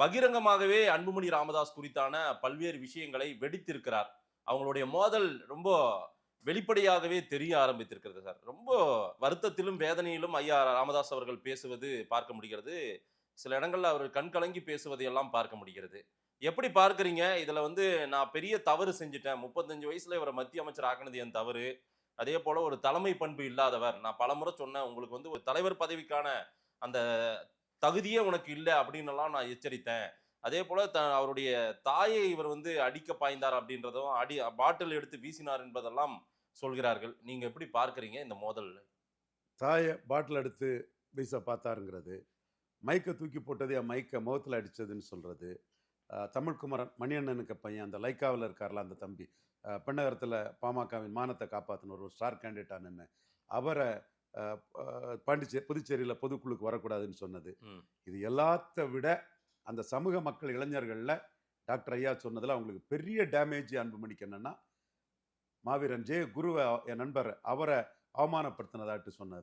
பகிரங்கமாகவே அன்புமணி ராமதாஸ் குறித்தான பல்வேறு விஷயங்களை வெடித்திருக்கிறார். அவங்களுடைய மோதல் ரொம்ப வெளிப்படையாகவே தெரிய ஆரம்பித்திருக்கிறது சார். ரொம்ப வருத்தத்திலும், வேதனையிலும் ஐயா ராமதாஸ் அவர்கள் பேசுவது பார்க்க முடிகிறது. சில இடங்கள்ல அவர் கண் கலங்கி பேசுவதை எல்லாம் பார்க்க முடிகிறது. எப்படி பார்க்கிறீங்க? இதுல வந்து நான் பெரிய தவறு செஞ்சுட்டேன். 35 வயசுல இவர மத்திய அமைச்சர் ஆக்குனது என் தவறு. அதேபோல ஒரு தலைமை பண்பு இல்லாதவர். நான் பலமுறை சொன்னேன். உங்களுக்கு வந்து ஒரு தலைவர் பதவிக்கான அந்த தகுதியே உனக்கு இல்ல அப்டின்னெல்லாம் நான் எச்சரித்தேன். அதேபோல அவருடைய தாயை இவர் வந்து அடிக்க பாய்ந்தார் அப்டின்றதும், பாட்டில் எடுத்து வீசினார் என்பதெல்லாம் சொல்கிறார்கள். நீங்க எப்படி பார்க்கிறீங்க இந்த மோதல்? தாயை பாட்டில் எடுத்து வீச பார்த்தாருங்கிறது, மைக்கை தூக்கி போட்டது என் மைக்கை முகத்தில் அடித்ததுன்னு சொல்கிறது, தமிழ்குமரன் மணியண்ணனுக்கு பையன் அந்த லைக்காவில் இருக்கார்ல அந்த தம்பி, பெண்ணகரத்தில் பாமகவின் மானத்தை காப்பாற்றின ஒரு ஸ்டார் கேண்டிடேட்டாக நின்று அவரை புதுச்சேரியில் பொதுக்குழுக்கு வரக்கூடாதுன்னு சொன்னது. இது எல்லாத்த விட அந்த சமூக மக்கள் இளைஞர்களில் டாக்டர் ஐயா சொன்னதில் அவங்களுக்கு பெரிய டேமேஜ் அன்புமணிக்கு என்னன்னா, மாவீரன் ஜே குருவை என் நண்பர் அவரை அவமானப்படுத்தினதாட்டு சொன்னது தான்.